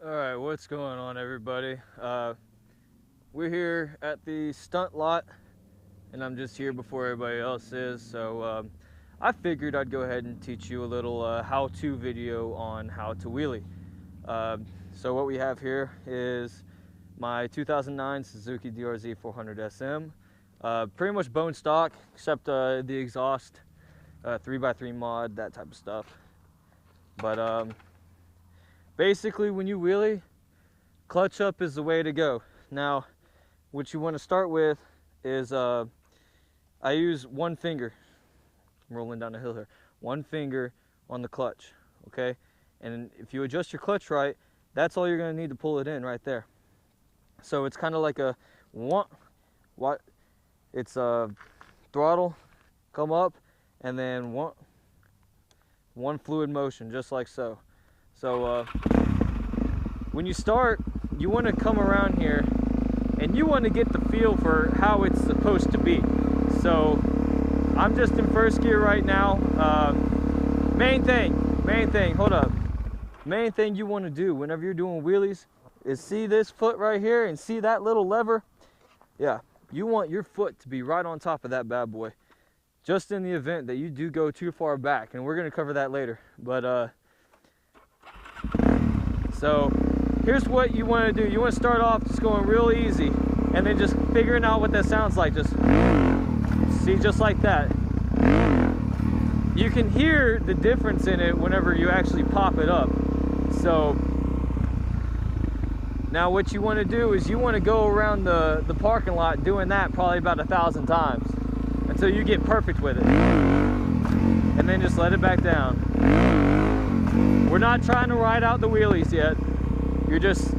All right, what's going on, everybody? We're here at the stunt lot, and I'm just here before everybody else is. So I figured I'd go ahead and teach you a little how-to video on how to wheelie. So what we have here is my 2009 Suzuki DRZ 400 SM. Pretty much bone stock, except the exhaust, 3x3 mod, that type of stuff. But basically, when you wheelie, clutch up is the way to go. Now, what you want to start with is, I use one finger. I'm rolling down the hill here. One finger on the clutch, okay? And if you adjust your clutch right, that's all you're going to need to pull it in right there. So it's kind of like a it's a throttle, come up, and then one fluid motion, just like so. So when you start, you want to come around here and you want to get the feel for how it's supposed to be. So I'm just in first gear right now. Main thing, hold up. Main thing you want to do whenever you're doing wheelies is see this foot right here and see that little lever? Yeah, you want your foot to be right on top of that bad boy, just in the event that you do go too far back, and we're going to cover that later. But so here's what you want to do. You want to start off just going real easy and then just figuring out what that sounds like. Just see, just like that. You can hear the difference in it whenever you actually pop it up. So now what you want to do is you want to go around the parking lot doing that probably about 1,000 times until you get perfect with it. And then just let it back down. We're not trying to ride out the wheelies yet. You're just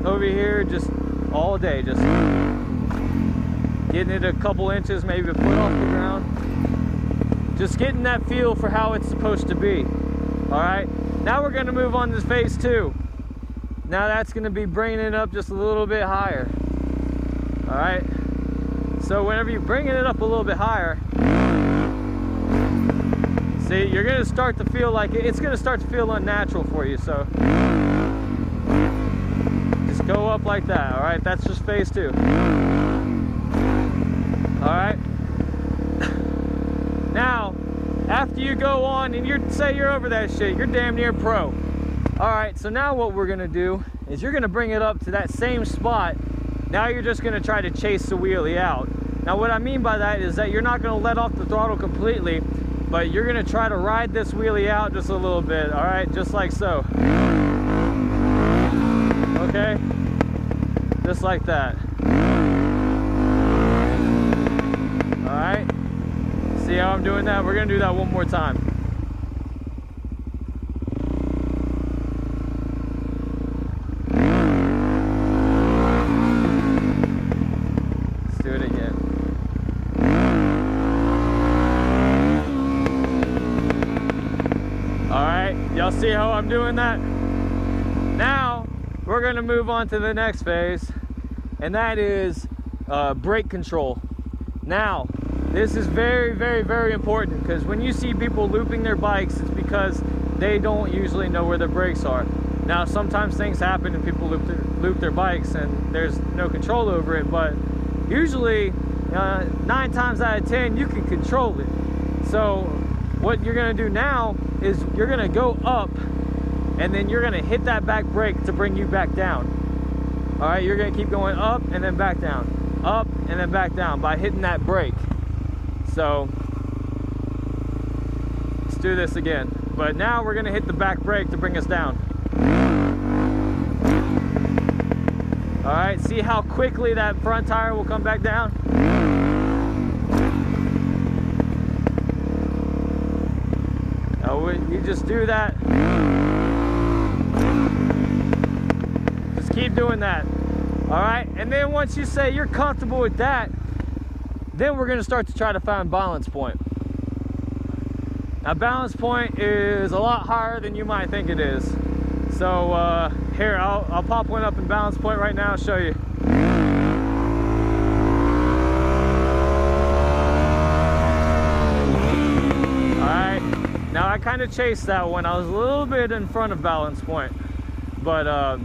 over here just all day, just getting it a couple inches, maybe a foot off the ground. Just getting that feel for how it's supposed to be. All right, now we're gonna move on to phase 2. Now that's gonna be bringing it up just a little bit higher. All right, so whenever you're bringing it up a little bit higher, see, you're gonna start to feel like it's gonna start to feel unnatural for you. So just go up like that. All right, that's just phase 2. All right. Now, after you go on and say you're over that shit, you're damn near pro. All right, so now what we're gonna do is you're gonna bring it up to that same spot. Now you're just gonna try to chase the wheelie out. Now what I mean by that is that you're not gonna let off the throttle completely, but you're gonna try to ride this wheelie out just a little bit, all right? Just like so. Okay? Just like that. All right? See how I'm doing that? We're gonna do that one more time. Let's do it again. Y'all see how I'm doing that? Now we're gonna move on to the next phase, and that is brake control. Now this is very, very, very important, because when you see people looping their bikes, it's because they don't usually know where their brakes are. Now sometimes things happen and people loop their bikes and there's no control over it, but usually 9 times out of 10 you can control it. So what you're gonna do now is you're gonna go up and then you're gonna hit that back brake to bring you back down. All right, you're gonna keep going up and then back down, up and then back down by hitting that brake. So let's do this again. But now we're gonna hit the back brake to bring us down. All right, see how quickly that front tire will come back down? You just do that. Just keep doing that. All right, and then once you say you're comfortable with that, then we're gonna start to try to find balance point. Now balance point is a lot higher than you might think it is. So here, I'll pop one up in balance point right now, show you. All right, now I kind of chased that one. I was a little bit in front of balance point, but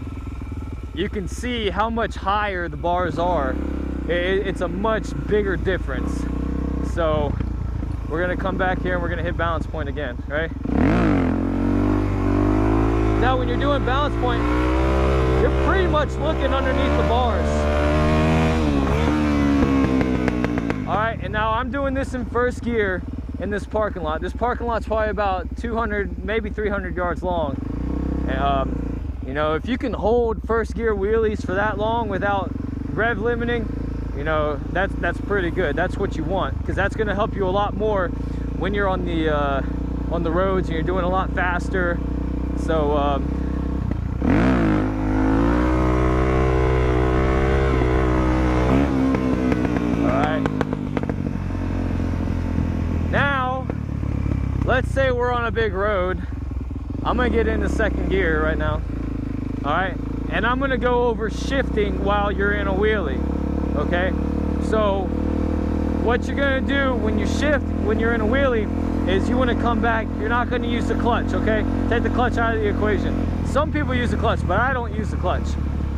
you can see how much higher the bars are. It's a much bigger difference. So we're gonna come back here and we're gonna hit balance point again, right? Now when you're doing balance point, you're pretty much looking underneath the bars. All right, and now I'm doing this in first gear in this parking lot. This parking lot's probably about 200, maybe 300 yards long. You know, if you can hold first gear wheelies for that long without rev limiting, you know, that's pretty good. That's what you want, because that's going to help you a lot more when you're on the roads and you're doing a lot faster. So now, let's say we're on a big road. I'm gonna get into second gear right now. All right, and I'm gonna go over shifting while you're in a wheelie. Okay, so what you're gonna do when you shift, when you're in a wheelie, is you wanna come back. You're not gonna use the clutch, okay? Take the clutch out of the equation. Some people use the clutch, but I don't use the clutch.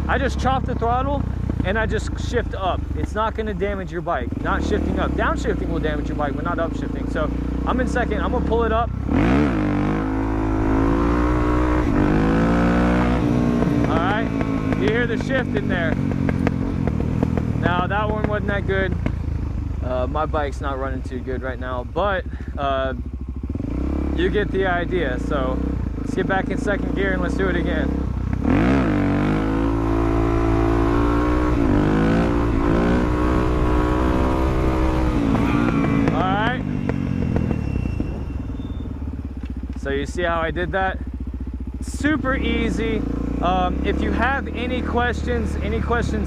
I just chop the throttle and I just shift up. It's not gonna damage your bike. Not shifting up. Downshifting will damage your bike, but not upshifting. So I'm in second, I'm gonna pull it up. All right, you hear the shift in there. Now that one wasn't that good. My bike's not running too good right now, but you get the idea. So let's get back in second gear and let's do it again. So you see how I did that? Super easy. If you have any questions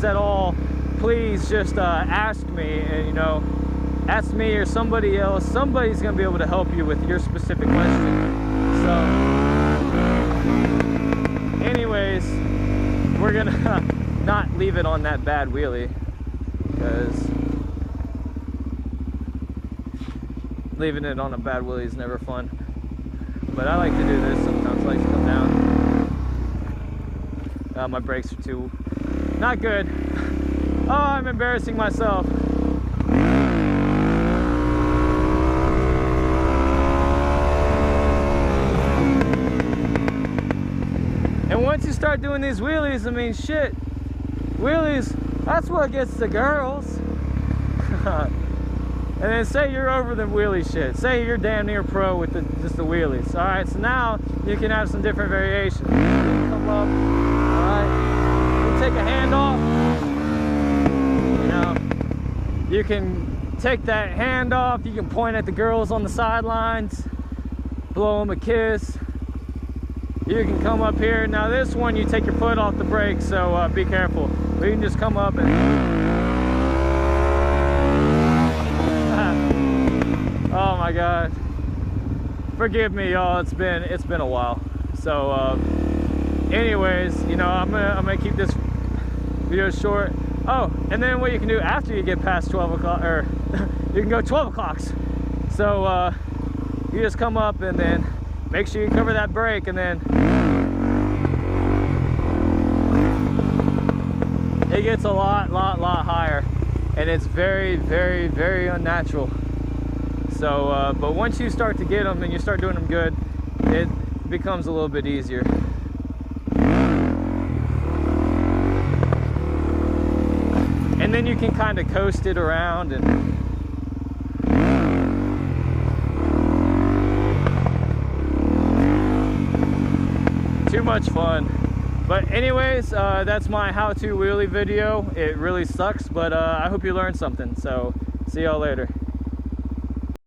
at all, please just ask me, and you know, ask me or somebody else. Somebody's gonna be able to help you with your specific question. So anyways, we're gonna not leave it on that bad wheelie, because leaving it on a bad wheelie is never fun. But I like to do this sometimes. I like to come down. My brakes are too not good. Oh, I'm embarrassing myself. And once you start doing these wheelies, I mean, shit, wheelies, that's what gets the girls. And then say you're over the wheelie shit. Say you're damn near pro with just the wheelies. All right, so now you can have some different variations. You can come up, all right, you take a hand off. You know, you can take that hand off. You can point at the girls on the sidelines, blow them a kiss. You can come up here. Now this one, you take your foot off the brake, so be careful. But you can just come up and... Oh my God, forgive me, y'all. It's been a while. So, anyways, you know, I'm gonna keep this video short. Oh, and then what you can do after you get past 12 o'clock, or you can go 12 o'clocks. So, you just come up and then make sure you cover that brake, and then it gets a lot higher, and it's very, very, very unnatural. So, but once you start to get them and you start doing them good, it becomes a little bit easier. And then you can kind of coast it around and too much fun. But anyways, that's my how-to wheelie video. It really sucks, but I hope you learned something. So see y'all later.